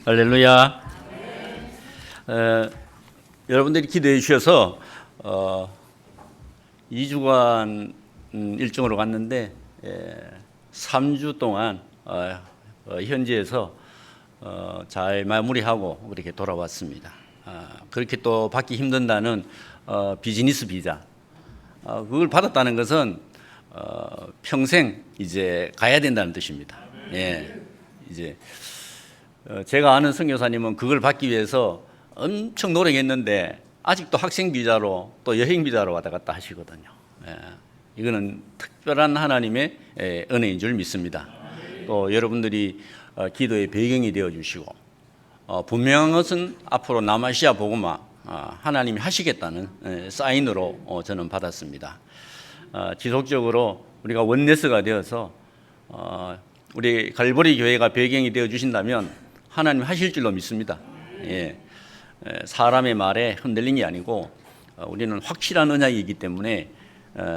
할렐루야. 여러분들이 기도해 주셔서 2주간 일정으로 갔는데 3주 동안 현지에서 잘 마무리하고 그렇게 돌아왔습니다. 그렇게 또 받기 힘든다는 비즈니스 비자, 그걸 받았다는 것은 평생 이제 가야 된다는 뜻입니다. 예, 이제 제가 아는 선교사님은 그걸 받기 위해서 엄청 노력했는데 아직도 학생 비자로 또 여행 비자로 왔다 갔다 하시거든요. 예, 이거는 특별한 하나님의 은혜인 줄 믿습니다. 또 여러분들이 기도의 배경이 되어 주시고 분명한 것은 앞으로 남아시아 복음화 하나님이 하시겠다는 사인으로 저는 받았습니다. 지속적으로 우리가 원네스가 되어서 우리 갈보리 교회가 배경이 되어 주신다면 하나님 하실 줄로 믿습니다. 예, 사람의 말에 흔들린 게 아니고 우리는 확실한 언약이기 때문에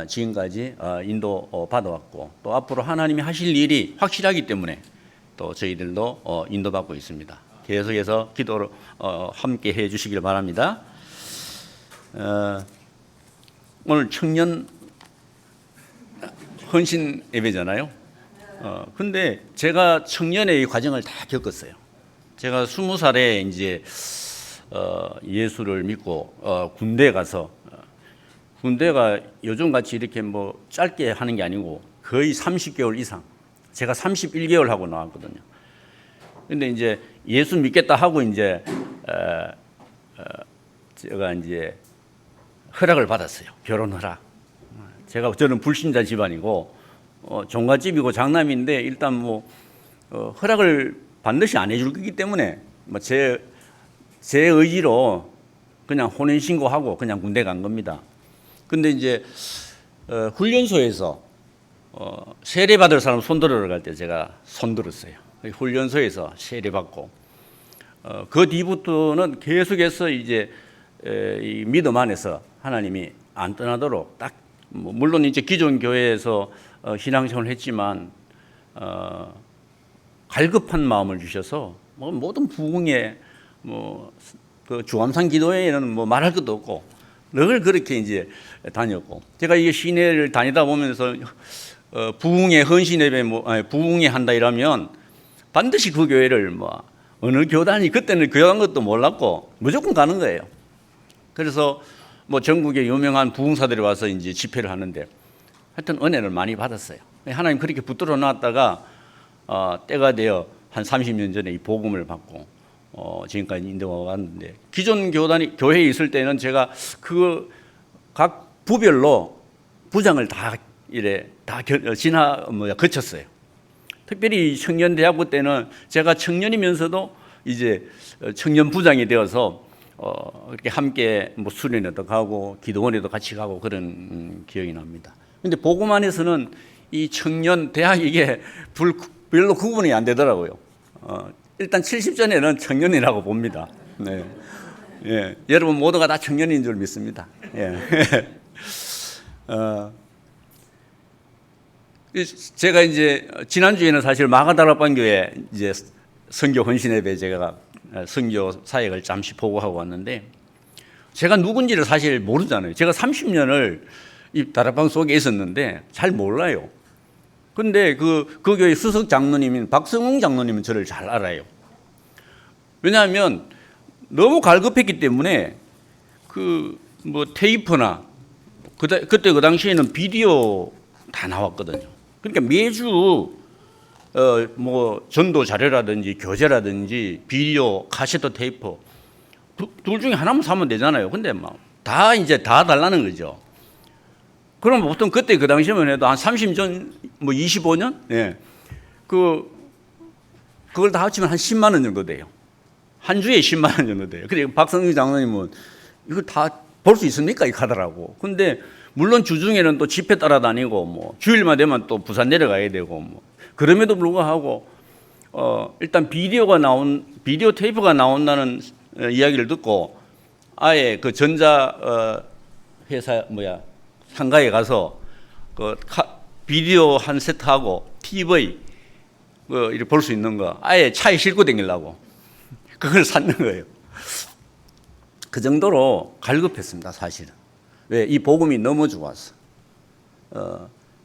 지금까지 인도 받아왔고 또 앞으로 하나님이 하실 일이 확실하기 때문에 또 저희들도 인도받고 있습니다. 계속해서 기도를 함께 해 주시길 바랍니다. 오늘 청년 헌신 예배잖아요. 근데 제가 청년의 과정을 다 겪었어요. 제가 20살에 이제 예수를 믿고 군대에 가서 군대가 요즘같이 이렇게 뭐 짧게 하는 게 아니고 거의 30개월 이상, 제가 31개월 하고 나왔거든요. 근데 이제 예수 믿겠다 하고 이제 제가 이제 허락을 받았어요. 결혼 허락. 저는 불신자 집안이고 종갓집이고 장남인데 일단 뭐 허락을 반드시 안 해줄 거기 때문에 뭐 제 의지로 그냥 혼인 신고하고 그냥 군대 간 겁니다. 근데 이제 훈련소에서 세례 받을 사람 손들으러 갈 때 제가 손들었어요. 훈련소에서 세례 받고 그 뒤부터는 계속해서 이제 이 믿음 안에서 하나님이 안 떠나도록 딱 물론 이제 기존 교회에서 신앙생활을 했지만 갈급한 마음을 주셔서 모든 부흥에 그 주암산 기도회에는 말할 것도 없고 늘 그렇게 이제 다녔고 제가 이게 시내를 다니다 보면서 부흥회 헌신 예배 부흥회 한다 이러면 반드시 그 교회를 어느 교단이 그때는 교단 것도 몰랐고 무조건 가는 거예요. 그래서 전국에 유명한 부흥사들이 와서 이제 집회를 하는데 하여튼 은혜를 많이 받았어요. 하나님 그렇게 붙들어 놨다가 때가 되어 한 30년 전에 이 복음을 받고 지금까지 인도가 왔는데 기존 교회에 있을 때는 제가 그 각 부별로 부장을 다 거쳤어요. 특별히 청년대학부 때는 제가 청년이면서도 이제 청년 부장이 되어서 이렇게 함께 수련회도 가고 기도원에도 같이 가고 그런 기억이 납니다. 근데 복음 안에서는 이 청년 대학 이게 별로 구분이 안 되더라고요. 일단 70전에는 청년이라고 봅니다. 네. 예. 여러분 모두가 다 청년인 줄 믿습니다. 예. 제가 이제 지난주에는 사실 마가다락방 교회 이제 선교 헌신 예배 제가 선교 사역을 잠시 보고하고 왔는데 제가 누군지를 사실 모르잖아요. 제가 30년을 이 다락방 속에 있었는데 잘 몰라요. 근데 그 교회 수석 장로님인 박성웅 장로님은 저를 잘 알아요. 왜냐하면 너무 갈급했기 때문에 테이프나 그때 그 당시에는 비디오 다 나왔거든요. 그러니까 매주 전도 자료라든지 교재라든지 비디오, 카세트 테이프 둘 중에 하나만 사면 되잖아요. 근데 다 달라는 거죠. 그럼 보통 그때 그 당시만 해도 한 30년, 25년? 예. 그걸 다 합치면 한 10만 원 정도 돼요. 한 주에 10만 원 정도 돼요. 그래, 박성규 장로님은 이거 다 볼 수 있습니까? 이렇게 하더라고. 근데 물론 주중에는 또 집회 따라다니고 주일만 되면 또 부산 내려가야 되고 그럼에도 불구하고 일단 비디오 테이프가 나온다는 이야기를 듣고 아예 그 전자 회사 상가에 가서 비디오 한 세트하고 TV 이렇게 볼 수 있는 거 아예 차에 싣고 다니려고 그걸 찾는 거예요. 그 정도로 갈급했습니다, 사실은. 왜? 이 복음이 너무 좋았어.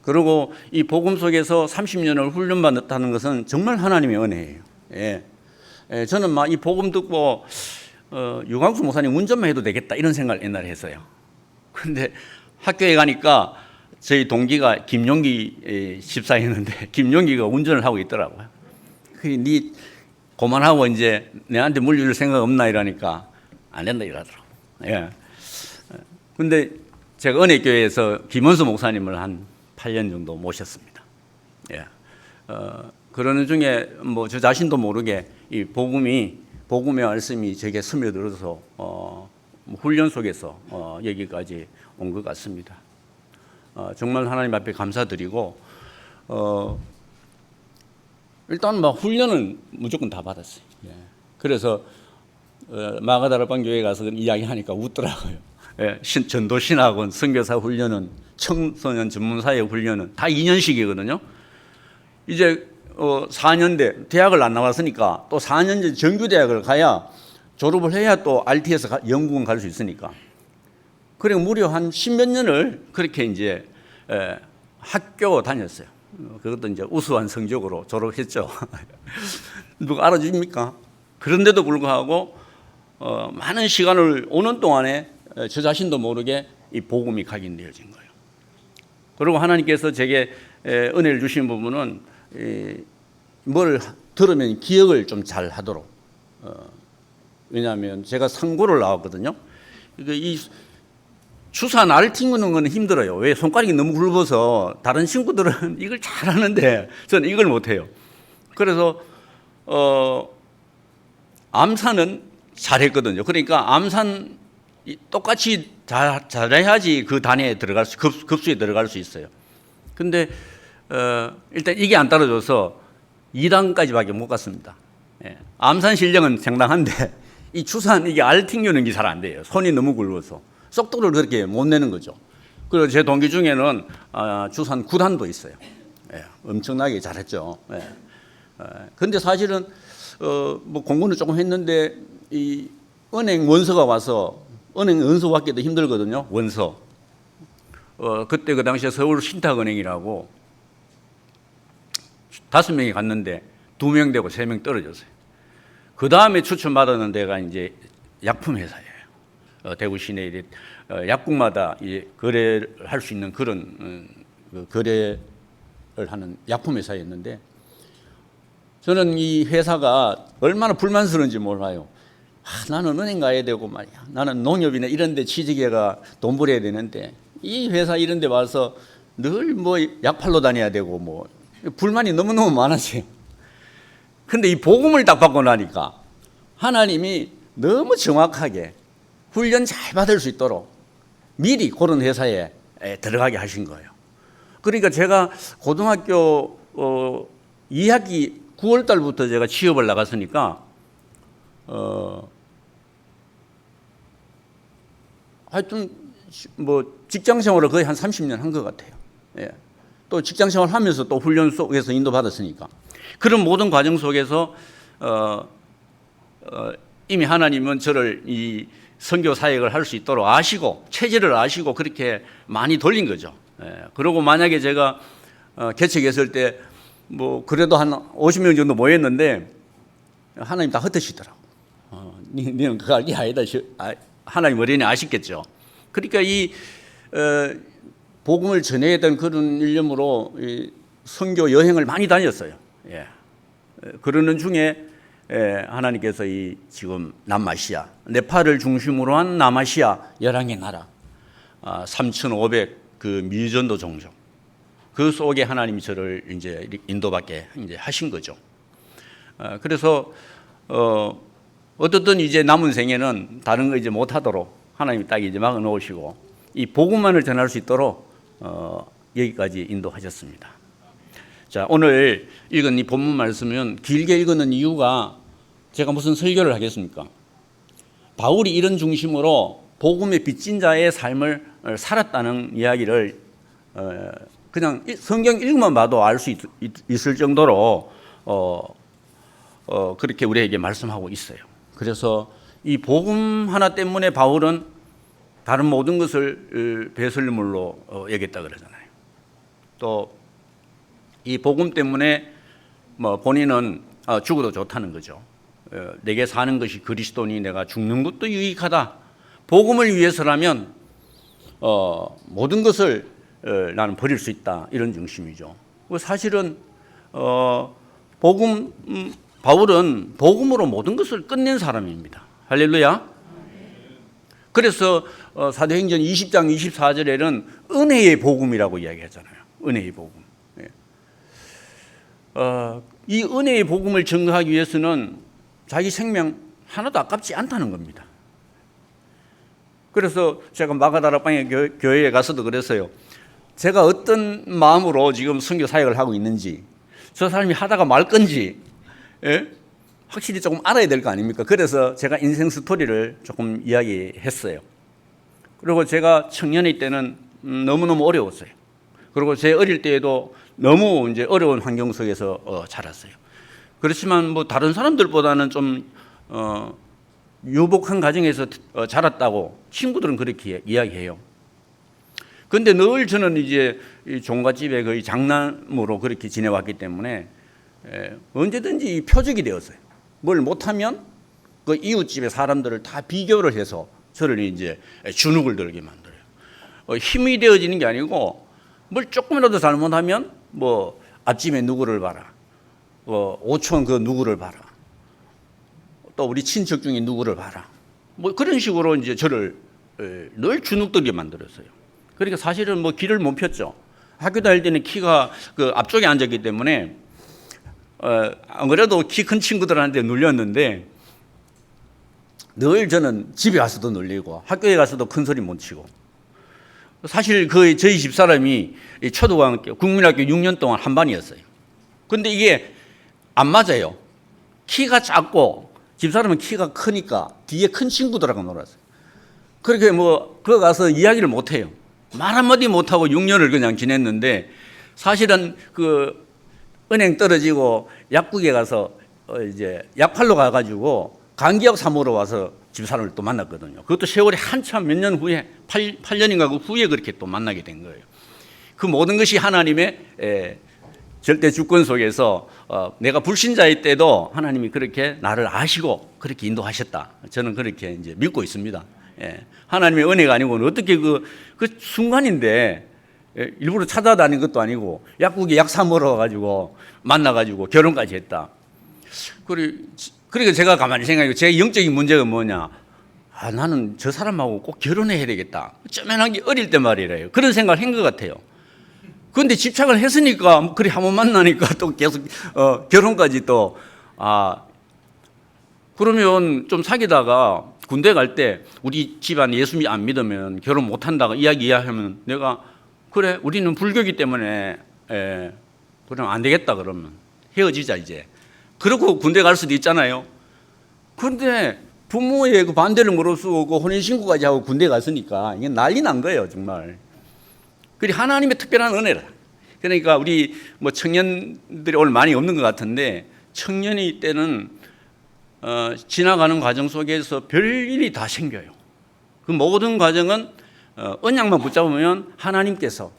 그리고 이 복음 속에서 30년을 훈련받았다는 것은 정말 하나님의 은혜예요. 예. 저는 막 이 복음 듣고 유광수 목사님 운전만 해도 되겠다 이런 생각을 옛날에 했어요. 그런데 학교에 가니까 저희 동기가 김용기 집사였는데 김용기가 운전을 하고 있더라고요. 네 그만하고 이제 내한테 물릴 생각 없나 이러니까 안 된다 이러더라고요. 예. 근데 제가 은혜교회에서 김원수 목사님을 한 8년 정도 모셨습니다. 예. 그러는 중에 뭐 저 자신도 모르게 이 복음의 말씀이 제게 스며들어서 훈련 속에서 여기까지 온 것 같습니다. 정말 하나님 앞에 감사드리고 일단 막 훈련은 무조건 다 받았어요. 예. 그래서 마가다락방 교회 가서 이야기하니까 웃더라고요. 예. 전도 신학원, 선교사 훈련은, 청소년 전문사역 훈련은 다 2년씩이거든요. 이제 4년대 대학을 안 나왔으니까 또 4년제 정규대학을 가야 졸업을 해야 또 RT에서 영국은 갈 수 있으니까. 그리고 무려 한 10몇 년을 그렇게 이제 학교 다녔어요. 그것도 이제 우수한 성적으로 졸업했죠. 누가 알아줍니까? 그런데도 불구하고 많은 시간을 오는 동안에 저 자신도 모르게 이 복음이 각인되어진 거예요. 그리고 하나님께서 제게 은혜를 주신 부분은 뭘 들으면 기억을 좀 잘 하도록. 왜냐하면 제가 상고를 나왔거든요. 이 주사 날 튕기는 건 힘들어요. 왜? 손가락이 너무 굵어서 다른 친구들은 이걸 잘하는데 저는 이걸 못해요. 그래서 암산은 잘했거든요. 그러니까 암산 똑같이 잘해야지 그 단위에 들어갈 수, 급수에 들어갈 수 있어요. 근데 일단 이게 안 따라줘서 2단까지밖에 못 갔습니다. 예. 암산 실력은 상당한데 이 주사는 이게 알 튕기는 게 잘 안 돼요. 손이 너무 굵어서 속도를 그렇게 못 내는 거죠. 그리고 제 동기 중에는 주산 9단도 있어요. 예. 엄청나게 잘했죠. 예. 근데 사실은 뭐 공부는 조금 했는데 이 은행 원서가 와서 은행 원서 받기도 힘들거든요. 원서. 그때 그 당시에 서울 신탁은행이라고 5명이 갔는데 2명 되고 3명 떨어졌어요. 그 다음에 추천받았는 데가 이제 약품 회사예요. 대구 시내에 약국마다 이제 거래를 할 수 있는 그런 거래를 하는 약품 회사였는데 저는 이 회사가 얼마나 불만스러운지 몰라요. 나는 은행 가야 되고 말이야. 나는 농협이나 이런 데 취직해가 돈 벌어야 되는데 이 회사 이런 데 와서 늘 뭐 약 팔러 다녀야 되고 뭐 불만이 너무너무 많았어요. 근데 이 복음을 딱 받고 나니까 하나님이 너무 정확하게 훈련 잘 받을 수 있도록 미리 그런 회사에 들어가게 하신 거예요. 그러니까 제가 고등학교 2학기 9월 달부터 제가 취업을 나갔으니까 하여튼 뭐 직장 생활을 거의 한 30년 한 것 같아요. 예. 또 직장 생활 하면서 또 훈련 속에서 인도받았으니까 그런 모든 과정 속에서 이미 하나님은 저를 이 선교 사역을 할 수 있도록 아시고 체질을 아시고 그렇게 많이 돌린 거죠. 예. 그리고 만약에 제가 개척했을 때 뭐 그래도 한 50명 정도 모였는데 하나님 다 흩으시더라고. 니는 그거 알게 아니다. 하나님 어린이 아시겠죠. 그러니까 이 복음을 전해야 되는 그런 일념으로 이 선교 여행을 많이 다녔어요. 예. 그러는 중에 하나님께서 이 지금 남아시아, 네팔을 중심으로 한 남아시아 11개 나라, 3,500 그 미전도 종족, 그 속에 하나님이 저를 이제 인도받게 이제 하신 거죠. 그래서 어떻든 이제 남은 생에는 다른 거 이제 못하도록 하나님이 딱 이제 막아 놓으시고 이 복음만을 전할 수 있도록 여기까지 인도하셨습니다. 자, 오늘 읽은 이 본문 말씀은 길게 읽는 이유가 제가 무슨 설교를 하겠습니까? 바울이 이런 중심으로 복음의 빚진 자의 삶을 살았다는 이야기를 그냥 성경 읽으면 봐도 알 수 있을 정도로 그렇게 우리에게 말씀하고 있어요. 그래서 이 복음 하나 때문에 바울은 다른 모든 것을 배설물로 여겼다 그러잖아요. 또 이 복음 때문에 뭐 본인은 죽어도 좋다는 거죠. 내게 사는 것이 그리스도니 내가 죽는 것도 유익하다. 복음을 위해서라면 모든 것을 나는 버릴 수 있다. 이런 중심이죠. 사실은 바울은 복음으로 모든 것을 끝낸 사람입니다. 할렐루야. 그래서 사도행전 20장 24절에는 은혜의 복음이라고 이야기하잖아요. 은혜의 복음. 이 은혜의 복음을 증거하기 위해서는 자기 생명 하나도 아깝지 않다는 겁니다. 그래서 제가 마가다락방의 교회에 가서도 그랬어요. 제가 어떤 마음으로 지금 선교 사역을 하고 있는지, 저 사람이 하다가 말 건지 확실히 조금 알아야 될 거 아닙니까? 그래서 제가 인생 스토리를 조금 이야기했어요. 그리고 제가 청년의 때는 너무너무 어려웠어요. 그리고 제 어릴 때에도 너무 이제 어려운 환경 속에서 자랐어요. 그렇지만 뭐 다른 사람들보다는 좀 유복한 가정에서 자랐다고 친구들은 그렇게 이야기해요. 그런데 늘 저는 이제 종갓집에 거의 장남으로 그렇게 지내왔기 때문에 언제든지 표적이 되었어요. 뭘 못하면 그 이웃집의 사람들을 다 비교를 해서 저를 이제 주눅을 들게 만들어요. 힘이 되어지는 게 아니고 뭘 조금이라도 잘못하면 뭐 앞집에 누구를 봐라, 오촌 그 누구를 봐라, 또 우리 친척 중에 누구를 봐라, 뭐 그런 식으로 이제 저를 늘 주눅들게 만들었어요. 그러니까 사실은 뭐 길을 못 폈죠. 학교 다닐 때는 키가 그 앞쪽에 앉았기 때문에 안 그래도 키 큰 친구들한테 눌렸는데 늘 저는 집에 가서도 눌리고 학교에 가서도 큰 소리 못 치고. 사실 저희 집사람이 초등학교, 국민학교 6년 동안 한 반이었어요. 근데 이게 안 맞아요. 키가 작고 집사람은 키가 크니까 뒤에 큰 친구들하고 놀았어요. 그렇게 그 가서 이야기를 못 해요. 말 한마디 못 하고 6년을 그냥 지냈는데 사실은 그 은행 떨어지고 약국에 가서 이제 약팔로 가가지고 간기약 사모로 와서 집사람을 또 만났거든요. 그것도 세월이 한참 몇 년 후에 8년인가 그 후에 그렇게 또 만나게 된 거예요. 그 모든 것이 하나님의 절대 주권 속에서 내가 불신자일 때도 하나님이 그렇게 나를 아시고 그렇게 인도하셨다. 저는 그렇게 이제 믿고 있습니다. 하나님의 은혜가 아니고는 어떻게 그 순간인데 일부러 찾아다닌 것도 아니고 약국에 약 사 먹으러 가지고 만나가지고 결혼까지 했다. 그러니까 제가 가만히 생각해요. 제 영적인 문제가 뭐냐? 나는 저 사람하고 꼭 결혼해야 되겠다. 쪼맨하게 어릴 때 말이래요. 그런 생각을 한 것 같아요. 그런데 집착을 했으니까 그래 한번 만나니까 또 계속 결혼까지 또 그러면 좀 사귀다가 군대 갈 때 우리 집안 예수 안 믿으면 결혼 못 한다고 이야기하면 내가 그래 우리는 불교기 때문에 그럼 안 되겠다 그러면 헤어지자 이제. 그러고 군대 갈 수도 있잖아요. 그런데 부모의 그 반대를 무릅쓰고 혼인신고까지 하고 군대 갔으니까 이게 난리 난 거예요, 정말. 그게 하나님의 특별한 은혜라. 그러니까 우리 뭐 청년들이 오늘 많이 없는 것 같은데 청년이 때는 지나가는 과정 속에서 별일이 다 생겨요. 그 모든 과정은 언약만 붙잡으면 하나님께서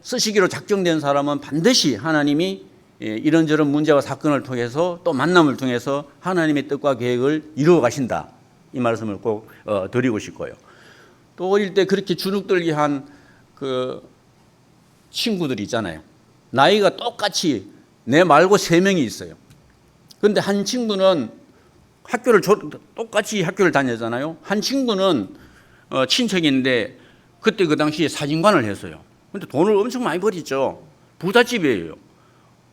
쓰시기로 작정된 사람은 반드시 하나님이 이런저런 문제와 사건을 통해서 또 만남을 통해서 하나님의 뜻과 계획을 이루어 가신다. 이 말씀을 꼭 드리고 싶고요. 또 어릴 때 그렇게 주눅들게 한 그 친구들이 있잖아요. 나이가 똑같이 내 말고 3명이 있어요. 그런데 한 친구는 똑같이 학교를 다녔잖아요. 한 친구는 친척인데 그때 그 당시에 사진관을 했어요. 근데 돈을 엄청 많이 버렸죠. 부잣집이에요.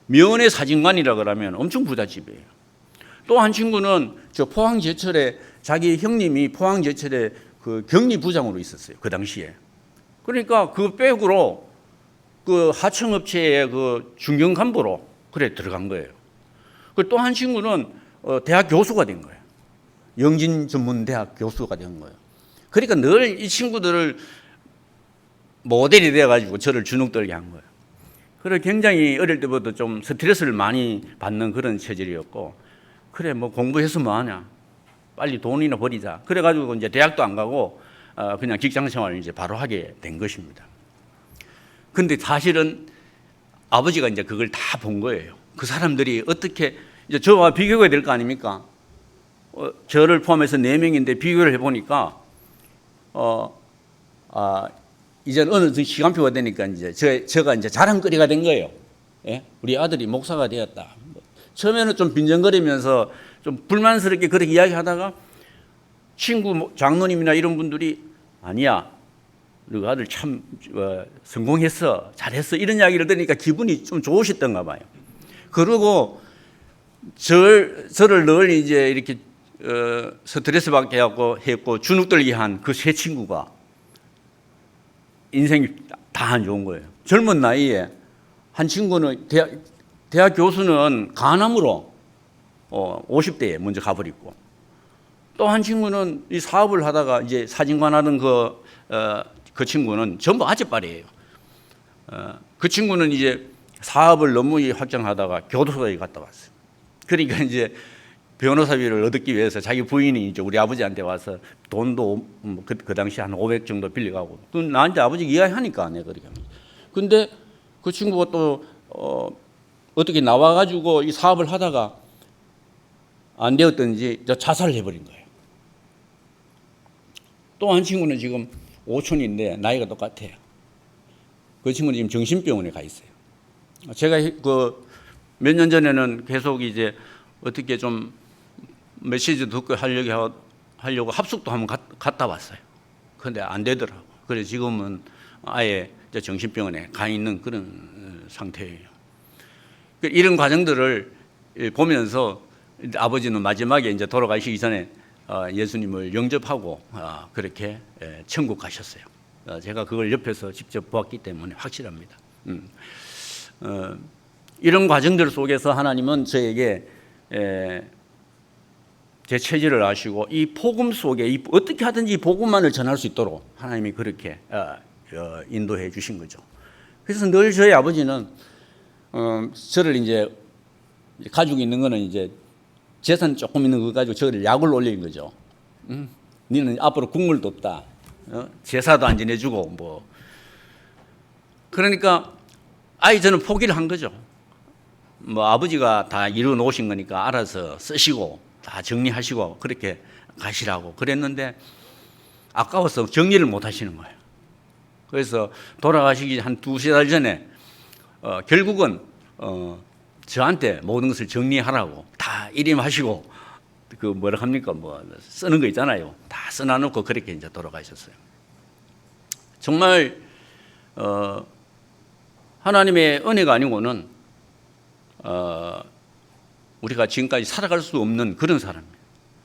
면의 사진관이라 그러면 엄청 부잣집이에요. 또 한 친구는 저 포항제철에 자기 형님이 포항제철에 그 격리부장으로 있었어요. 그 당시에. 그러니까 그 백으로 그 하청업체의 그 중견간부로 그래 들어간 거예요. 또 한 친구는 대학 교수가 된 거예요. 영진전문대학 교수가 된 거예요. 그러니까 늘 이 친구들을 모델이 되어가지고 저를 주눅들게 한 거예요. 그래서 굉장히 어릴 때부터 좀 스트레스를 많이 받는 그런 체질이었고, 그래 뭐 공부해서 뭐 하냐, 빨리 돈이나 버리자. 그래가지고 이제 대학도 안 가고 그냥 직장 생활을 이제 바로 하게 된 것입니다. 근데 사실은 아버지가 이제 그걸 다 본 거예요. 그 사람들이 어떻게 이제 저와 비교가 될 거 아닙니까? 저를 포함해서 4명인데 비교를 해보니까 이제 어느 시간표가 되니까 이제 제가 이제 자랑거리가 된 거예요. 예? 우리 아들이 목사가 되었다. 처음에는 좀 빈정거리면서 좀 불만스럽게 그렇게 이야기하다가 친구 장로님이나 이런 분들이 아니야, 너 아들 참 성공했어, 잘했어, 이런 이야기를 들으니까 기분이 좀 좋으셨던가 봐요. 그리고 저를 늘 이제 이렇게 스트레스 받게 했고 주눅들게 한 그 세 친구가 인생이 다 안 좋은 거예요. 젊은 나이에 한 친구는 대학 교수는 간암으로 50대에 먼저 가버리고, 또 한 친구는 이 사업을 하다가 이제 사진관 하던 그 친구는 전부 아재빨이에요. 그 친구는 이제 사업을 너무 확장하다가 교도소에 갔다 왔어요. 그러니까 이제 변호사비를 얻기 위해서 자기 부인이 이제 우리 아버지한테 와서 돈도 그 당시 한 500 정도 빌려가고, 나한테 아버지 이야기하니까 내가 그렇게 합니다. 근데 그 친구가 또 어떻게 나와가지고 이 사업을 하다가 안 되었던지 자살을 해버린 거예요. 또 한 친구는 지금 오촌인데 나이가 똑같아요. 그 친구는 지금 정신병원에 가 있어요. 제가 몇 년 전에는 계속 이제 어떻게 좀 메시지 듣고 하려고 합숙도 한번 갔다 왔어요. 그런데 안 되더라고. 그래서 지금은 아예 정신병원에 가 있는 그런 상태예요. 이런 과정들을 보면서 아버지는 마지막에 이제 돌아가시기 전에 예수님을 영접하고 그렇게 천국 가셨어요. 제가 그걸 옆에서 직접 보았기 때문에 확실합니다. 이런 과정들 속에서 하나님은 저에게 제 체질을 아시고 이 복음 속에 어떻게 하든지 이 복음만을 전할 수 있도록 하나님이 그렇게 인도해 주신 거죠. 그래서 늘 저희 아버지는 저를 이제 가지고 있는 거는 이제 재산 조금 있는 거 가지고 저를 약을 올린 거죠. 너는 앞으로 국물도 없다. 제사도 안 지내주고 뭐. 그러니까 저는 포기를 한 거죠. 뭐 아버지가 다 이루어 놓으신 거니까 알아서 쓰시고 다 정리하시고 그렇게 가시라고 그랬는데 아까워서 정리를 못 하시는 거예요. 그래서 돌아가시기 한 2-3달 전에 결국은 저한테 모든 것을 정리하라고 다 일임하시고 그 뭐라 합니까, 뭐 쓰는 거 있잖아요. 다 써놔놓고 그렇게 이제 돌아가셨어요. 정말 하나님의 은혜가 아니고는 우리가 지금까지 살아갈 수 없는 그런 사람이에요.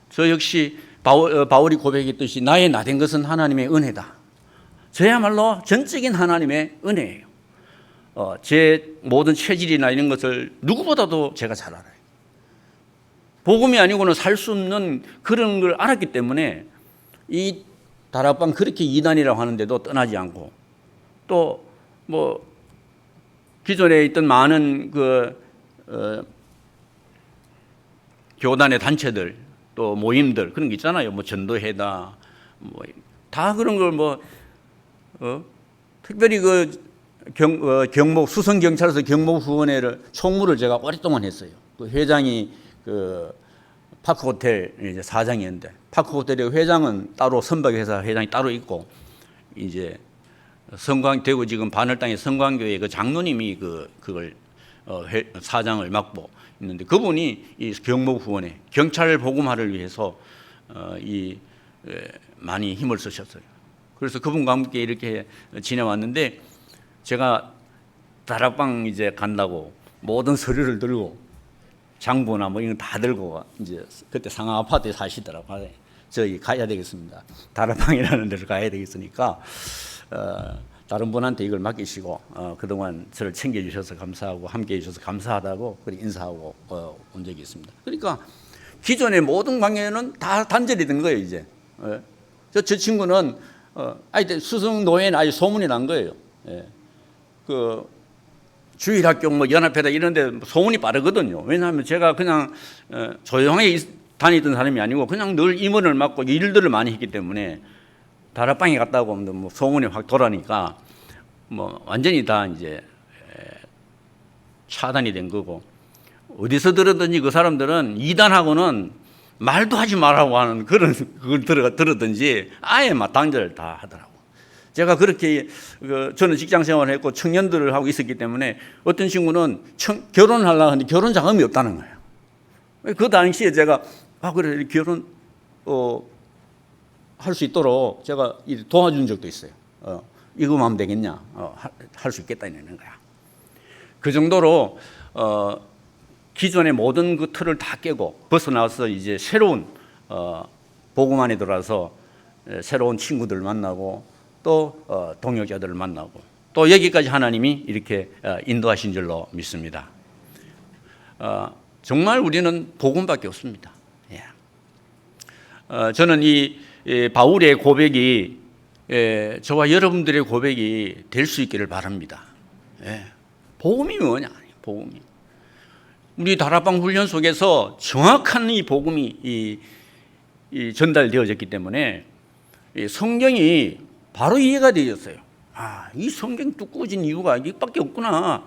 저 역시 바울이 고백했듯이 나의 나된 것은 하나님의 은혜다. 저야말로 전적인 하나님의 은혜예요. 제 모든 체질이나 이런 것을 누구보다도 제가 잘 알아요. 복음이 아니고는 살 수 없는 그런 걸 알았기 때문에 이 다락방 그렇게 이단이라고 하는데도 떠나지 않고, 또 뭐 기존에 있던 많은 교단의 단체들 또 모임들 그런 게 있잖아요. 뭐 전도회다 뭐 다 그런 걸 특별히 경목 수성경찰서 경목후원회를 총무를 제가 오랫동안 했어요. 그 회장이 파크호텔 이제 사장이었는데, 파크호텔의 회장은 따로 선박회사 회장이 따로 있고, 이제 대구 지금 바늘 땅의 성광교회 그 장로님이 그걸 사장을 맡고 있는데, 그분이 이 경목후원회 경찰 복음화를 위해서 많이 힘을 쓰셨어요. 그래서 그분과 함께 이렇게 지내왔는데, 제가 다락방 이제 간다고 모든 서류를 들고 장부나 뭐 이런 거 다 들고 이제 그때 상하 아파트에 사시더라고요. 저희 가야 되겠습니다. 다락방이라는 데를 가야 되겠으니까 다른 분한테 이걸 맡기시고 그동안 저를 챙겨주셔서 감사하고 함께해 주셔서 감사하다고 그렇게 인사하고 온 적이 있습니다. 그러니까 기존의 모든 관계는 다 단절이 된 거예요. 이제 저 친구는 수성 노예는 아주 소문이 난 거예요. 주일학교 뭐 연합회다 이런 데 소문이 빠르거든요. 왜냐하면 제가 그냥 조용하게 다니던 사람이 아니고 그냥 늘 임원을 맡고 일들을 많이 했기 때문에 다락방에 갔다 오면 뭐 소문이 확 돌아니까 뭐 완전히 다 이제 차단이 된 거고, 어디서 들었든지 그 사람들은 이단하고는 말도 하지 말라고 하는 그런 그걸 들었든지 아예 막 단절을 다 하더라고. 제가 그렇게 저는 직장 생활을 했고 청년들을 하고 있었기 때문에 어떤 친구는 결혼을 하려고 하는데 결혼 자금이 없다는 거예요. 그 당시에 제가 그래 결혼 할 수 있도록 제가 도와준 적도 있어요. 이거만 하면 되겠냐? 할 수 있겠다 이러는 거야. 그 정도로 기존의 모든 그 틀을 다 깨고 벗어나서 이제 새로운 복음 안에 들어와서 새로운 친구들 만나고 또 동역자들을 만나고 또 여기까지 하나님이 이렇게 인도하신 줄로 믿습니다. 정말 우리는 복음밖에 없습니다. 저는 이 바울의 고백이 저와 여러분들의 고백이 될 수 있기를 바랍니다. 복음이 뭐냐? 복음이. 우리 다락방 훈련 속에서 정확한 이 복음이 전달되어졌기 때문에 성경이 바로 이해가 되었어요. 이 성경 두꺼워진 이유가 이밖에 없구나.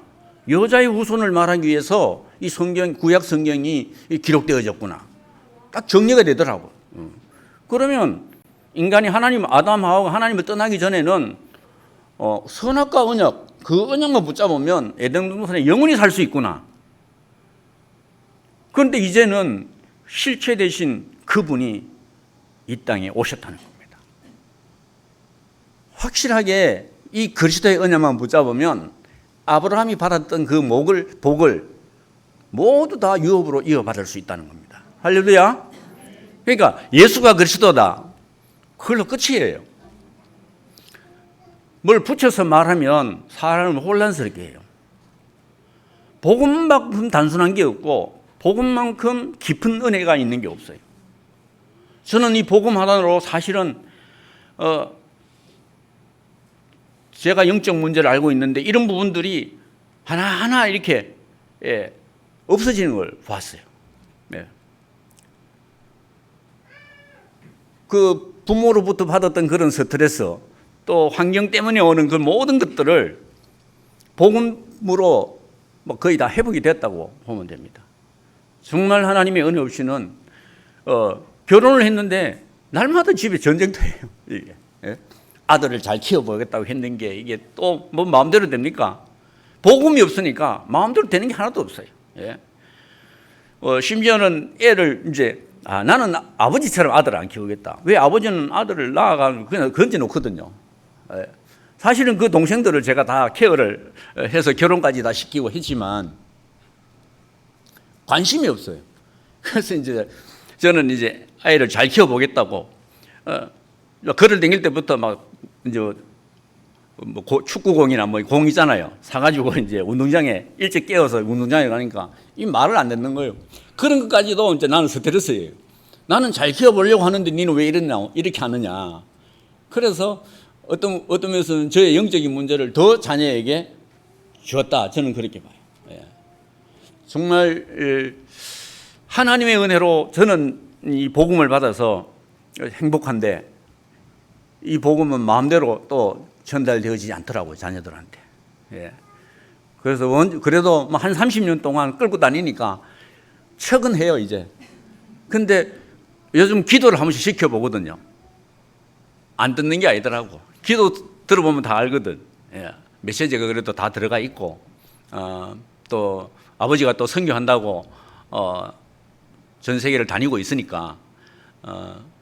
여자의 후손을 말하기 위해서 이 성경, 구약 성경이 기록되어졌구나. 딱 정리가 되더라고요. 그러면 인간이 아담하고 하나님을 떠나기 전에는 선악과 언약, 그 언약만 붙잡으면 에덴 동산에 영원히 살 수 있구나. 그런데 이제는 실체 되신 그분이 이 땅에 오셨다는 겁니다. 확실하게 이 그리스도의 언약만 붙잡으면 아브라함이 받았던 그 복을 모두 다 유업으로 이어받을 수 있다는 겁니다. 할렐루야. 그러니까 예수가 그리스도다. 그걸로 끝이에요. 뭘 붙여서 말하면 사람을 혼란스럽게 해요. 복음만큼 단순한 게 없고 복음만큼 깊은 은혜가 있는 게 없어요. 저는 이 복음 하나로 사실은 제가 영적 문제를 알고 있는데 이런 부분들이 하나하나 이렇게 없어지는 걸 봤어요. 그 부모로부터 받았던 그런 스트레스, 또 환경 때문에 오는 그 모든 것들을 복음으로 거의 다 회복이 됐다고 보면 됩니다. 정말 하나님의 은혜 없이는 결혼을 했는데 날마다 집에 전쟁터예요. 이게. 아들을 잘 키워보겠다고 했는 게 이게 또 뭐 마음대로 됩니까? 복음이 없으니까 마음대로 되는 게 하나도 없어요. 심지어는 애를 이제 나는 아버지처럼 아들을 안 키우겠다. 왜? 아버지는 아들을 낳아가지고 그냥 건져놓거든요. 사실은 그 동생들을 제가 다 케어를 해서 결혼까지 다 시키고 했지만 관심이 없어요. 그래서 이제 저는 이제 아이를 잘 키워보겠다고 걸을 다닐 때부터 막 이제 뭐 축구공이나 뭐 공 있잖아요. 사가지고 이제 운동장에 일찍 깨워서 운동장에 가니까 이 말을 안 듣는 거예요. 그런 것까지도 이제 나는 스트레스예요. 나는 잘 키워보려고 하는데 니는 왜 이렇게 하느냐. 그래서 어떤 면에서는 저의 영적인 문제를 더 자녀에게 주었다. 저는 그렇게 봐요. 정말 하나님의 은혜로 저는 이 복음을 받아서 행복한데 이 복음은 마음대로 또 전달되어지지 않더라고요. 자녀들한테. 그래서 그래도 한 30년 동안 끌고 다니니까 척은 해요 이제. 근데 요즘 기도를 한 번씩 시켜보거든요. 안 듣는 게 아니더라고. 기도 들어보면 다 알거든. 메시지가 그래도 다 들어가 있고 또 아버지가 또 선교한다고 전 세계를 다니고 있으니까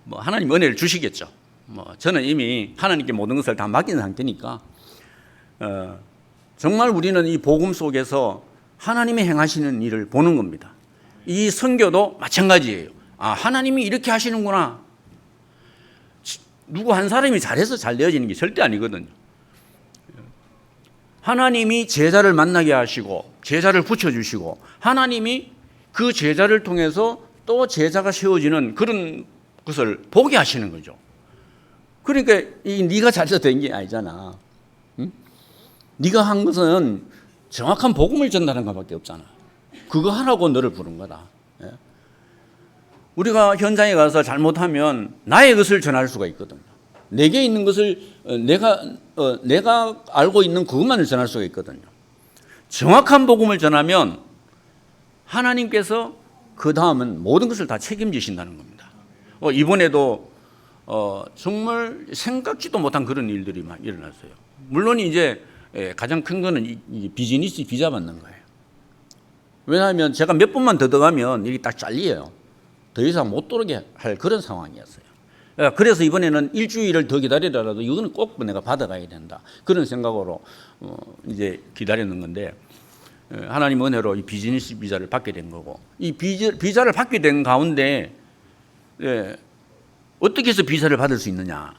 뭐 하나님 은혜를 주시겠죠. 뭐 저는 이미 하나님께 모든 것을 다 맡긴 상태니까 정말 우리는 이 복음 속에서 하나님이 행하시는 일을 보는 겁니다. 이 선교도 마찬가지예요. 하나님이 이렇게 하시는구나. 누구 한 사람이 잘해서 잘 되어지는 게 절대 아니거든요. 하나님이 제자를 만나게 하시고 제자를 붙여주시고 하나님이 그 제자를 통해서 또 제자가 세워지는 그런 것을 보게 하시는 거죠. 그러니까 네가 잘해서 된 게 아니잖아. 응? 네가 한 것은 정확한 복음을 전달하는 것밖에 없잖아. 그거 하라고 너를 부른 거다. 예? 우리가 현장에 가서 잘못하면 나의 것을 전할 수가 있거든요. 내게 있는 것을 내가 알고 있는 그것만을 전할 수가 있거든요. 정확한 복음을 전하면 하나님께서 그 다음은 모든 것을 다 책임지신다는 겁니다. 이번에도 정말 생각지도 못한 그런 일들이 막 일어났어요. 물론 이제 가장 큰 거는 이 비즈니스 비자 받는 거예요. 왜냐하면 제가 몇 번만 더 들어가면 이게 딱 잘려요. 더 이상 못 들어오게 할 그런 상황이었어요. 그래서 이번에는 일주일을 더 기다리더라도 이거는 꼭 내가 받아가야 된다. 그런 생각으로 이제 기다리는 건데, 하나님 은혜로 이 비즈니스 비자를 받게 된 거고, 이 비자를 받게 된 가운데 어떻게 해서 비자를 받을 수 있느냐,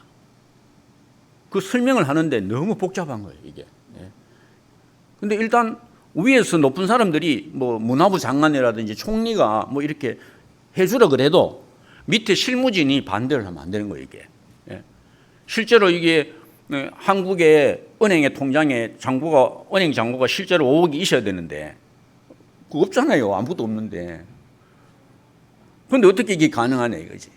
그 설명을 하는데 너무 복잡한 거예요, 이게. 근데 일단 위에서 높은 사람들이 뭐 문화부 장관이라든지 총리가 뭐 이렇게 해주라 그래도 밑에 실무진이 반대를 하면 안 되는 거예요, 이게. 실제로 이게 한국의 은행의 통장에 은행 잔고가 실제로 5억이 있어야 되는데 그거 없잖아요. 아무것도 없는데. 그런데 어떻게 이게 가능하냐 이거지.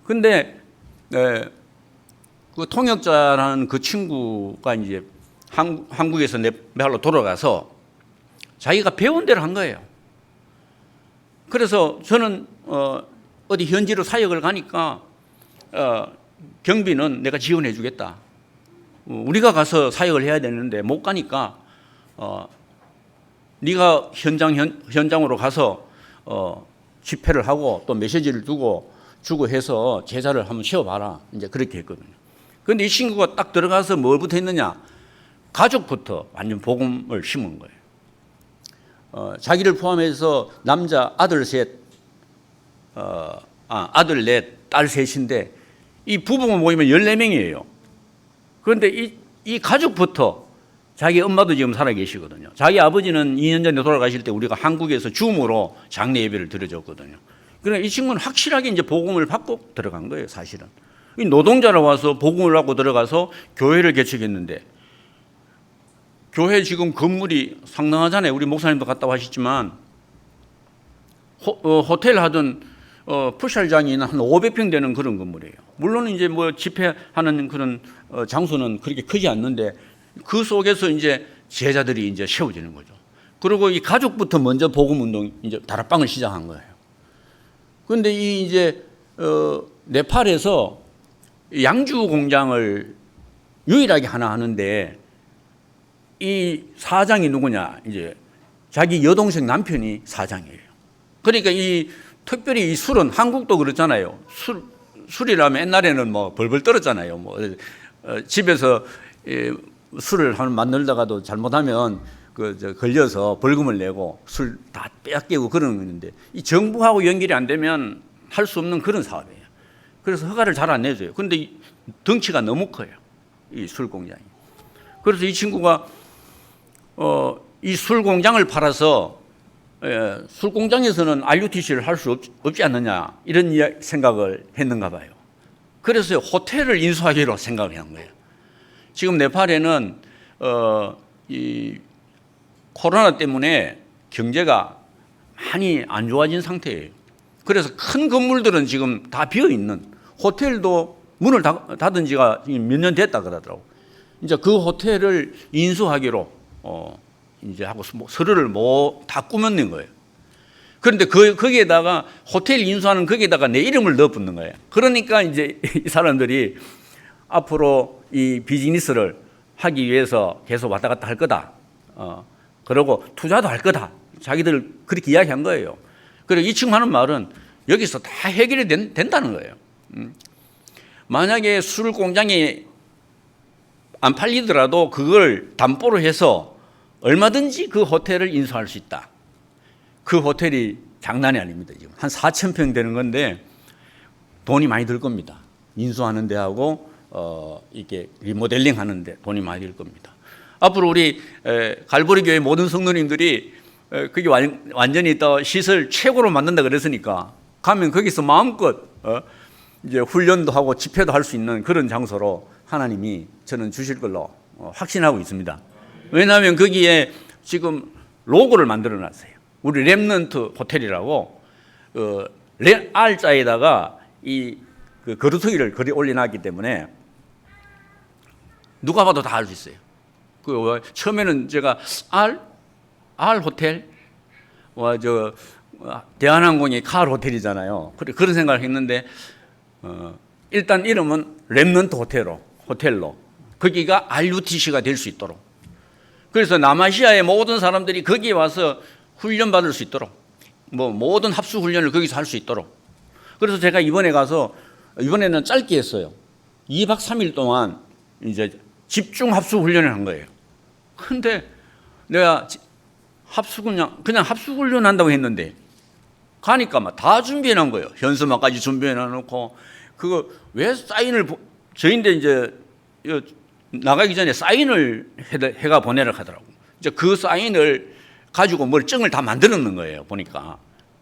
근데 그 통역자라는 그 친구가 이제 한국에서 네팔로 돌아가서 자기가 배운 대로 한 거예요. 그래서 저는 어디 현지로 사역을 가니까 경비는 내가 지원해 주겠다. 우리가 가서 사역을 해야 되는데 못 가니까 네가 현장으로 가서 집회를 하고 또 메시지를 주고 해서 제자를 한번 세워봐라. 이제 그렇게 했거든요. 그런데 이 친구가 딱 들어가서 뭘부터 했느냐? 가족부터 완전 복음을 심은 거예요. 자기를 포함해서 남자 아들 셋, 아들 넷, 딸 셋인데 이 부부가 모이면 14명이에요. 그런데 이 가족부터, 자기 엄마도 지금 살아 계시거든요. 자기 아버지는 2년 전에 돌아가실 때 우리가 한국에서 줌으로 장례 예배를 드려줬거든요. 그러니까 이 친구는 확실하게 이제 복음을 받고 들어간 거예요, 사실은. 이 노동자로 와서 복음을 하고 들어가서 교회를 개척했는데, 교회 지금 건물이 상당하잖아요. 우리 목사님도 갔다 하셨지만 호텔 하던 푸샬장이 한 500평 되는 그런 건물이에요. 물론 이제 뭐 집회하는 그런 장소는 그렇게 크지 않는데 그 속에서 이제 제자들이 이제 세워지는 거죠. 그리고 이 가족부터 먼저 복음 운동 이제 다락방을 시작한 거예요. 그런데 이 이제 네팔에서 양주 공장을 유일하게 하나 하는데 이 사장이 누구냐? 이제 자기 여동생 남편이 사장이에요. 그러니까 특별히 이 술은 한국도 그렇잖아요. 술이라면 옛날에는 뭐 벌벌 떨었잖아요. 뭐 집에서 술을 만들다가도 잘못하면 걸려서 벌금을 내고 술 다 빼앗기고 그러는 건데, 이 정부하고 연결이 안 되면 할 수 없는 그런 사업이에요. 그래서 허가를 잘 안 내줘요. 그런데 덩치가 너무 커요, 이 술 공장이. 그래서 이 친구가 이 술 공장을 팔아서 술 공장에서는 RUTC를 할 수 없지 않느냐, 이런 생각을 했는가 봐요. 그래서 호텔을 인수하기로 생각을 한 거예요. 지금 네팔에는 이 코로나 때문에 경제가 많이 안 좋아진 상태예요. 그래서 큰 건물들은 지금 다 비어 있는, 호텔도 문을 닫은 지가 몇 년 됐다 그러더라고. 이제 그 호텔을 인수하기로 이제 하고 서류를 다 꾸몄는 거예요. 그런데 거기에다가 호텔 인수하는 거기에다가 내 이름을 넣어 붙는 거예요. 그러니까 이제 이 사람들이 앞으로 이 비즈니스를 하기 위해서 계속 왔다 갔다 할 거다. 그리고 투자도 할 거다. 자기들 그렇게 이야기한 거예요. 그리고 이 친구 하는 말은 여기서 다 해결이 된다는 거예요. 만약에 술 공장이 안 팔리더라도 그걸 담보로 해서 얼마든지 그 호텔을 인수할 수 있다. 그 호텔이 장난이 아닙니다. 지금 한 4,000평 되는 건데 돈이 많이 들 겁니다. 인수하는 데하고 이게 리모델링 하는데 돈이 많이 들 겁니다. 앞으로 우리 갈보리 교회 모든 성도님들이 그게 완전히 또 시설 최고로 만든다 그랬으니까 가면 거기서 마음껏 이제 훈련도 하고 집회도 할 수 있는 그런 장소로 하나님이 저는 주실 걸로 확신하고 있습니다. 왜냐하면 거기에 지금 로고를 만들어 놨어요. 우리 랩넌트 호텔이라고 R자에다가 그 거루터기를 그리 올려놨기 때문에 누가 봐도 다 알 수 있어요. 처음에는 제가 R 호텔, 대한항공이 칼 호텔이잖아요. 그런 생각을 했는데 일단 이름은 랩넌트 호텔로 거기가 RUTC가 될 수 있도록, 그래서 남아시아의 모든 사람들이 거기에 와서 훈련 받을 수 있도록, 모든 합수 훈련을 거기서 할 수 있도록. 그래서 제가 이번에는 짧게 했어요. 2박 3일 동안 이제 집중 합수 훈련을 한 거예요. 근데 내가 그냥 합수 훈련 한다고 했는데 가니까 막 다 준비해 놓은 거예요. 현수막까지 준비해 놓고, 그거 왜 사인을, 저인데 이제 나가기 전에 사인을 해가 보내라 하더라고. 이제 그 사인을 가지고 뭘 증을 다 만들어 놓는 거예요, 보니까.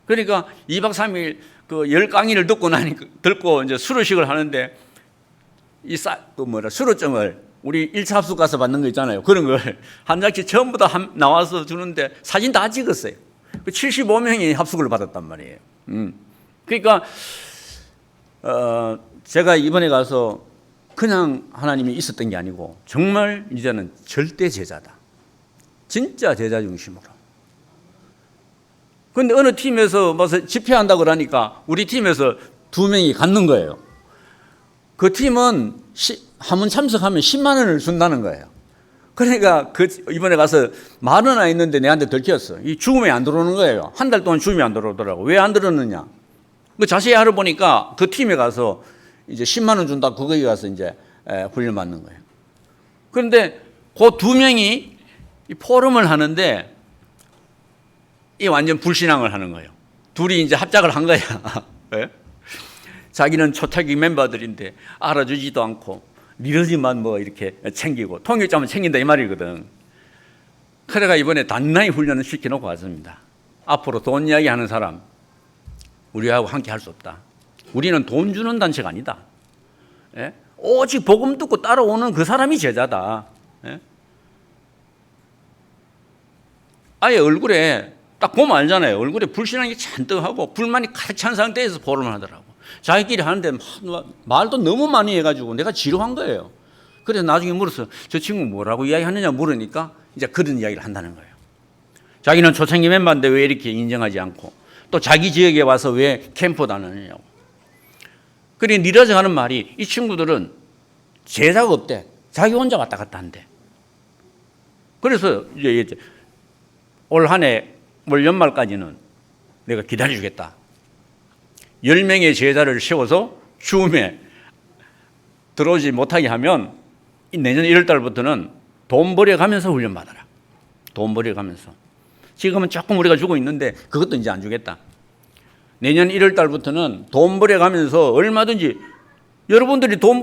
그러니까 2박 3일 그 10강의를 듣고 이제 수료식을 하는데 수료증을 우리 1차 합숙 가서 받는 거 있잖아요. 그런 걸 한 장씩 전부 다 나와서 주는데 사진 다 찍었어요. 75명이 합숙을 받았단 말이에요. 그러니까 제가 이번에 가서 그냥 하나님이 있었던 게 아니고 정말 이제는 절대 제자다. 진짜 제자 중심으로. 근데 어느 팀에서 집회한다고 그러니까 우리 팀에서 2명이 갖는 거예요. 그 팀은 한 번 참석하면 10만 원을 준다는 거예요. 그러니까 이번에 가서 10,000원 있는데 내한테 들켰어. 이 죽음이 안 들어오는 거예요. 한 달 동안 죽음이 안 들어오더라고. 왜 안 들었느냐? 자세히 알아보니까 그 팀에 가서 이제 10만 원 준다. 거기 가서 이제 훈련 받는 거예요. 그런데 그 2명이 이 포럼을 하는데 이 완전 불신앙을 하는 거예요. 둘이 이제 합작을 한 거야. 네? 자기는 초창기 멤버들인데 알아주지도 않고 미러지만 이렇게 챙기고 통일자만 챙긴다 이 말이거든. 그래가 이번에 단단히 훈련을 시켜놓고 왔습니다. 앞으로 돈 이야기 하는 사람 우리하고 함께 할 수 없다. 우리는 돈 주는 단체가 아니다. 예? 오직 복음 듣고 따라오는 그 사람이 제자다. 예? 아예 얼굴에 딱 보면 알잖아요. 얼굴에 불신앙이 잔뜩 하고 불만이 가득 찬 상태에서 포럼을 하더라고. 자기끼리 하는데 말도 너무 많이 해가지고 내가 지루한 거예요. 그래서 나중에 물었어. 저 친구 뭐라고 이야기하느냐 물으니까 이제 그런 이야기를 한다는 거예요. 자기는 초창기 멤버인데 왜 이렇게 인정하지 않고 또 자기 지역에 와서 왜 캠프 다니느냐고. 그래 니라정 하는 말이 이 친구들은 제자가 없대. 자기 혼자 왔다 갔다 한대. 그래서 이제 올 한 해 올 연말까지는 내가 기다려주겠다. 10명의 제자를 세워서 죽음에 들어오지 못하게 하면 내년 1월 달부터는 돈 벌여가면서 훈련받아라. 돈 벌여가면서. 지금은 조금 우리가 주고 있는데 그것도 이제 안 주겠다. 내년 1월 달부터는 돈 벌여가면서 얼마든지 여러분들이 돈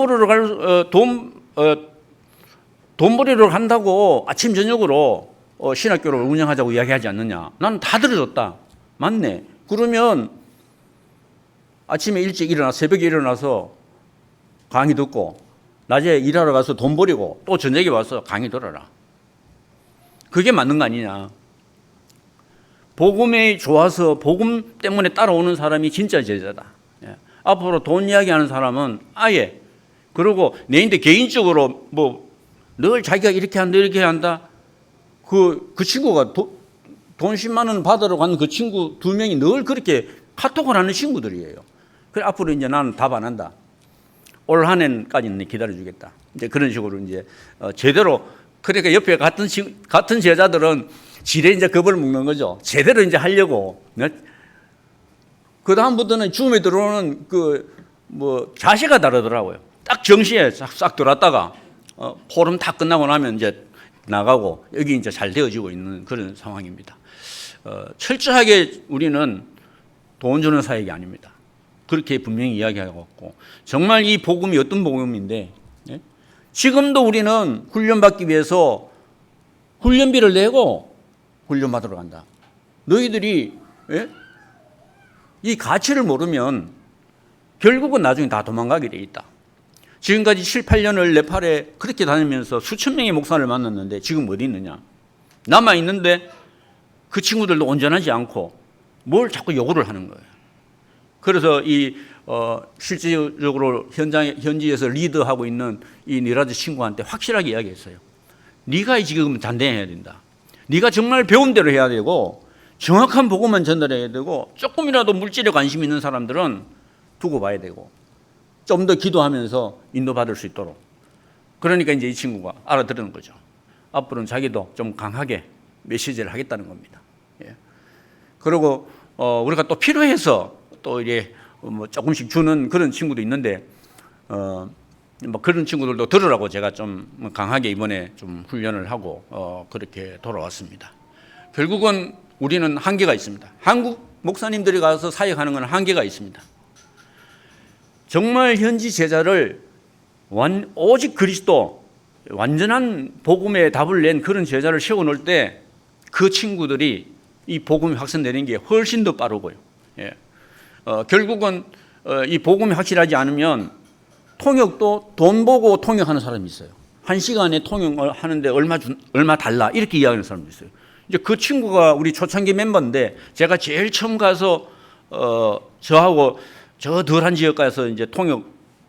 벌이러 간다고 아침 저녁으로 신학교를 운영하자고 이야기하지 않느냐. 나는 다 들어줬다. 맞네. 그러면 아침에 일찍 일어나 새벽에 일어나서 강의 듣고 낮에 일하러 가서 돈 벌이고 또 저녁에 와서 강의 들어라. 그게 맞는 거 아니냐. 복음이 좋아서 복음 때문에 따라오는 사람이 진짜 제자다. 예. 앞으로 돈 이야기하는 사람은 아예 그리고 내인데 개인적으로 늘 자기가 이렇게 한다 이렇게 한다. 그 친구가 돈 10만 원 받으러 간 그 친구 2명이 늘 그렇게 카톡을 하는 친구들이에요. 그래 앞으로 이제 나는 답 안 한다. 올 한 해까지는 기다려주겠다. 이제 그런 식으로 이제 제대로 그러니까 옆에 같은 제자들은 지레 이제 겁을 먹는 거죠. 제대로 이제 하려고. 그 다음부터는 죽음에 들어오는 자세가 다르더라고요. 딱 정시에 싹 들어왔다가 포럼 다 끝나고 나면 이제 나가고 여기 이제 잘 되어지고 있는 그런 상황입니다. 철저하게 우리는 돈 주는 사역이 아닙니다. 그렇게 분명히 이야기하고 있고 정말 이 복음이 어떤 복음인데 지금도 우리는 훈련받기 위해서 훈련비를 내고 훈련받으러 간다. 너희들이 이 가치를 모르면 결국은 나중에 다 도망가게 돼 있다. 지금까지 7, 8년을 네팔에 그렇게 다니면서 수천 명의 목사를 만났는데 지금 어디 있느냐? 남아 있는데 그 친구들도 온전하지 않고 뭘 자꾸 요구를 하는 거예요. 그래서 실질적으로 현지에서 리드하고 있는 이 니라즈 친구한테 확실하게 이야기했어요. 네가 지금 단대해야 된다. 네가 정말 배운 대로 해야 되고 정확한 보고만 전달해야 되고 조금이라도 물질에 관심 있는 사람들은 두고 봐야 되고 좀 더 기도하면서 인도받을 수 있도록. 그러니까 이제 이 친구가 알아들은 거죠. 앞으로는 자기도 좀 강하게 메시지를 하겠다는 겁니다. 예. 그리고 우리가 또 필요해서 또 이게 뭐 조금씩 주는 그런 친구도 있는데 뭐 그런 친구들도 들으라고 제가 좀 강하게 이번에 좀 훈련을 하고 그렇게 돌아왔습니다. 결국은 우리는 한계가 있습니다. 한국 목사님들이 가서 사역하는 건 한계가 있습니다. 정말 현지 제자를 오직 그리스도 완전한 복음의 답을 낸 그런 제자를 세워놓을 때 그 친구들이 이 복음이 확산되는 게 훨씬 더 빠르고요. 예. 결국은 이 복음이 확실하지 않으면 통역도 돈 보고 통역하는 사람이 있어요. 1시간에 통역을 하는데 얼마 달라 이렇게 이야기하는 사람도 있어요. 이제 그 친구가 우리 초창기 멤버인데 제가 제일 처음 가서 저하고 저 덜한 지역 가서 이제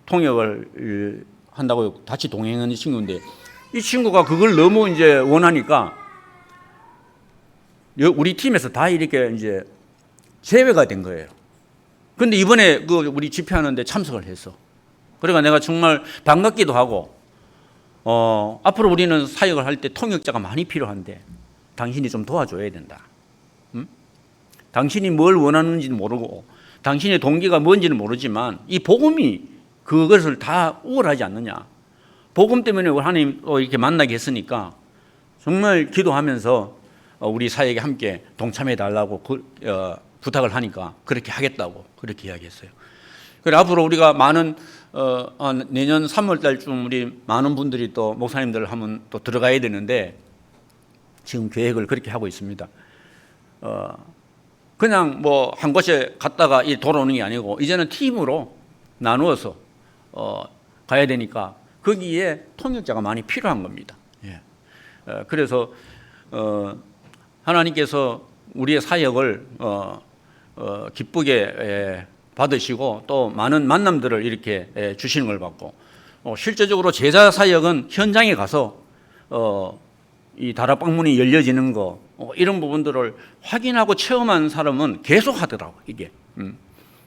통역을 한다고 같이 동행하는 친구인데 이 친구가 그걸 너무 이제 원하니까 우리 팀에서 다 이렇게 이제 제외가 된 거예요. 근데 이번에 그 우리 집회하는데 참석을 했어. 그러니까 내가 정말 반갑기도 하고 앞으로 우리는 사역을 할 때 통역자가 많이 필요한데 당신이 좀 도와줘야 된다. 응? 당신이 뭘 원하는지는 모르고 당신의 동기가 뭔지는 모르지만 이 복음이 그것을 다 우월하지 않느냐. 복음 때문에 하나님 이렇게 만나게 했으니까 정말 기도하면서 우리 사역에 함께 동참해 달라고 부탁을 하니까 그렇게 하겠다고 그렇게 이야기했어요. 그래 앞으로 우리가 많은 내년 3월 달쯤 우리 많은 분들이 또 목사님들 하면 또 들어가야 되는데 지금 계획을 그렇게 하고 있습니다. 그냥 뭐 한 곳에 갔다가 돌아오는 게 아니고 이제는 팀으로 나누어서 가야 되니까 거기에 통역자가 많이 필요한 겁니다. 예. 그래서 하나님께서 우리의 사역을 기쁘게 받으시고 또 많은 만남들을 이렇게 주시는 걸 받고 실제적으로 제자 사역은 현장에 가서 이 다락방문이 열려지는 거 이런 부분들을 확인하고 체험한 사람은 계속 하더라고 이게.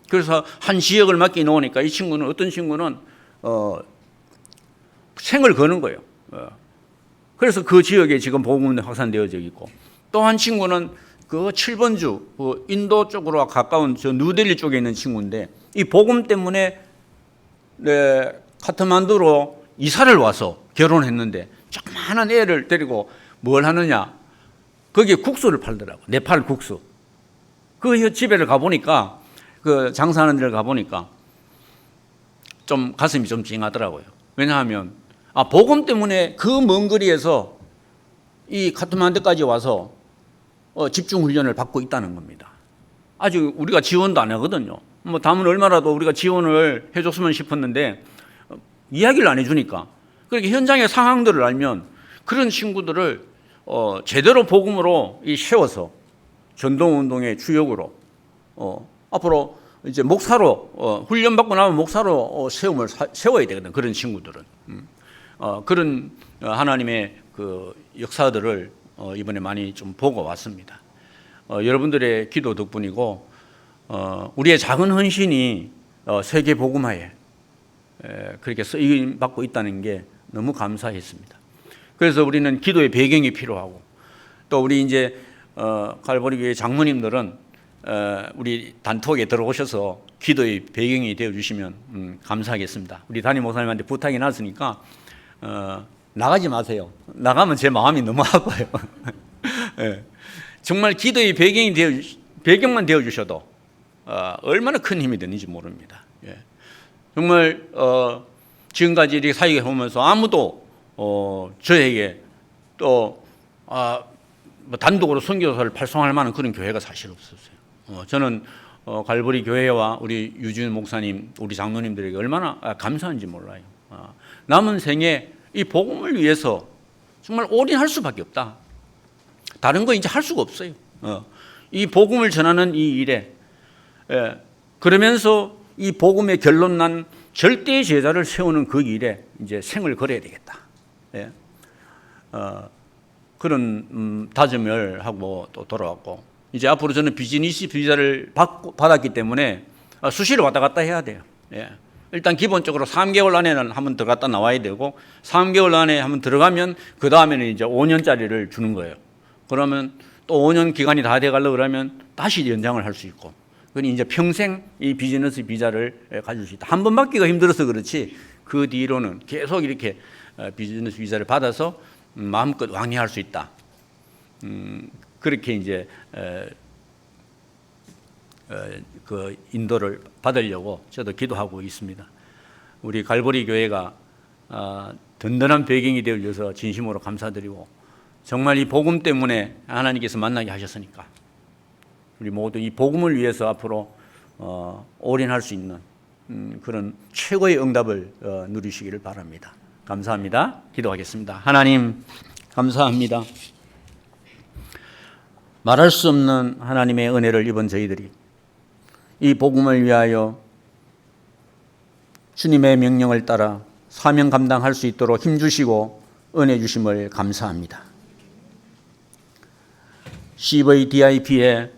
그래서 한 지역을 맡겨 놓으니까 이 친구는 어떤 친구는 생을 거는 거예요. 그래서 그 지역에 지금 복음이 확산되어져 있고 또 한 친구는 그 7번주 인도 쪽으로 가까운 저 뉴델리 쪽에 있는 친구인데 이 복음 때문에 카트만두로 이사를 와서 결혼했는데 조그마한 애를 데리고 뭘 하느냐 거기에 국수를 팔더라고. 네팔 국수. 그 집에를 가보니까 그 장사하는 데를 가보니까 좀 가슴이 좀 찡하더라고요. 왜냐하면 복음 때문에 그 먼 거리에서 이 카트만두까지 와서 집중 훈련을 받고 있다는 겁니다. 아직 우리가 지원도 안 하거든요. 뭐 다음은 얼마라도 우리가 지원을 해줬으면 싶었는데 이야기를 안 해주니까 그렇게 현장의 상황들을 알면 그런 친구들을 제대로 복음으로 세워서 전도운동의 주역으로 앞으로 이제 목사로 훈련받고 나면 목사로 세워야 되거든. 그런 친구들은 그런 하나님의 그 역사들을 이번에 많이 좀 보고 왔습니다. 여러분들의 기도 덕분이고 우리의 작은 헌신이 세계 복음화에 그렇게 쓰임 받고 있다는 게 너무 감사했습니다. 그래서 우리는 기도의 배경이 필요하고 또 우리 이제 갈보리 교회 장로님들은 우리 단톡에 들어오셔서 기도의 배경이 되어 주시면 감사하겠습니다. 우리 담임 목사님한테 부탁이 났으니까 나가지 마세요. 나가면 제 마음이 너무 아파요. 네. 정말 기도의 배경만 되어 주셔도 얼마나 큰 힘이 되는지 모릅니다. 예. 정말 지금까지 이렇게 사역해 보면서 아무도 저에게 또 뭐 단독으로 선교사를 발송할 만한 그런 교회가 사실 없었어요. 저는 갈보리 교회와 우리 유진 목사님, 우리 장로님들에게 얼마나 감사한지 몰라요. 남은 생에 이 복음을 위해서 정말 올인할 수밖에 없다. 다른 거 이제 할 수가 없어요. 이 복음을 전하는 이 일에 그러면서 이 복음의 결론 난 절대 제자를 세우는 그 일에 이제 생을 걸어야 되겠다. 그런 다짐을 하고 또 돌아왔고, 이제 앞으로 저는 비즈니스 비자를 받았기 때문에 수시로 왔다 갔다 해야 돼요. 일단 기본적으로 3개월 안에는 한번 들어갔다 나와야 되고, 3개월 안에 한번 들어가면 그 다음에는 이제 5년짜리를 주는 거예요. 그러면 또 5년 기간이 다 돼가려고 그러면 다시 연장을 할 수 있고, 그러니 이제 평생 이 비즈니스 비자를 가질 수 있다. 한 번 받기가 힘들어서 그렇지 그 뒤로는 계속 이렇게 비즈니스 비자를 받아서 마음껏 왕래할 수 있다. 그렇게 이제 그 인도를 받으려고 저도 기도하고 있습니다. 우리 갈보리 교회가 든든한 배경이 되어줘서 진심으로 감사드리고, 정말 이 복음 때문에 하나님께서 만나게 하셨으니까 우리 모두 이 복음을 위해서 앞으로 올인할 수 있는 그런 최고의 응답을 누리시기를 바랍니다. 감사합니다. 기도하겠습니다. 하나님 감사합니다. 말할 수 없는 하나님의 은혜를 입은 저희들이 이 복음을 위하여 주님의 명령을 따라 사명 감당할 수 있도록 힘주시고 은혜 주심을 감사합니다. CVDIP의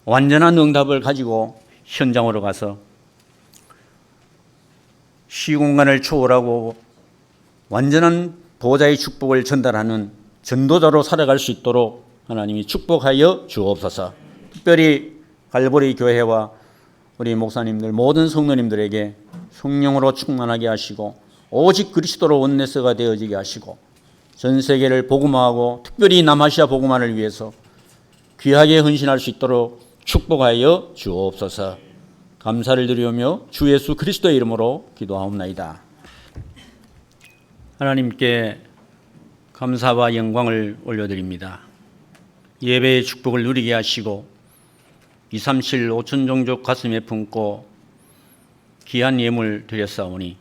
완전한 응답을 가지고 현장으로 가서 시공간을 초월하고 완전한 보호자의 축복을 전달하는 전도자로 살아갈 수 있도록 하나님이 축복하여 주옵소서. 특별히 갈보리 교회와 우리 목사님들 모든 성도님들에게 성령으로 충만하게 하시고 오직 그리스도로 원내서가 되어지게 하시고 전 세계를 복음화하고 특별히 남아시아 복음화를 위해서 귀하게 헌신할 수 있도록 축복하여 주옵소서. 감사를 드리오며 주 예수 그리스도의 이름으로 기도하옵나이다. 하나님께 감사와 영광을 올려드립니다. 예배의 축복을 누리게 하시고 237 5천 종족 가슴에 품고 귀한 예물 드렸사오니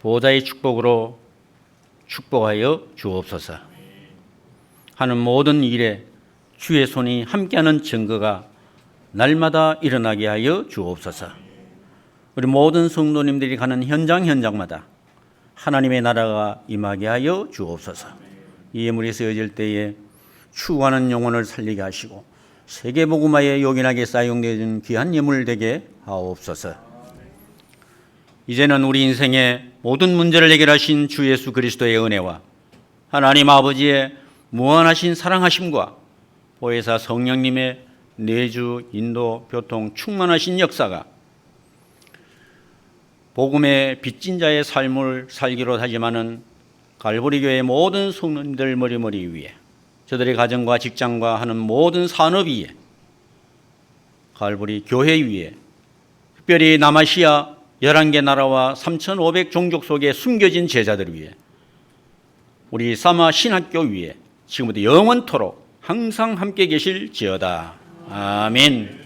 보호자의 축복으로 축복하여 주옵소서. 하는 모든 일에 주의 손이 함께하는 증거가 날마다 일어나게 하여 주옵소서. 우리 모든 성도님들이 가는 현장마다 하나님의 나라가 임하게 하여 주옵소서. 이 예물이 쓰여질 때에 추구하는 영혼을 살리게 하시고 세계 복음화에 요긴하게 사용되는 귀한 예물 되게 하옵소서. 이제는 우리 인생의 모든 문제를 해결하신 주 예수 그리스도의 은혜와 하나님 아버지의 무한하신 사랑하심과 보혜사 성령님의 내주, 인도, 교통, 충만하신 역사가 복음의 빚진 자의 삶을 살기로 하지만은 갈보리 교회 모든 성도님들 머리머리 위에 저들의 가정과 직장과 하는 모든 산업 위에 갈보리 교회 위에 특별히 남아시아 11개 나라와 3,500 종족 속에 숨겨진 제자들 위에 우리 사마 신학교 위에 지금부터 영원토록 항상 함께 계실지어다. 아멘.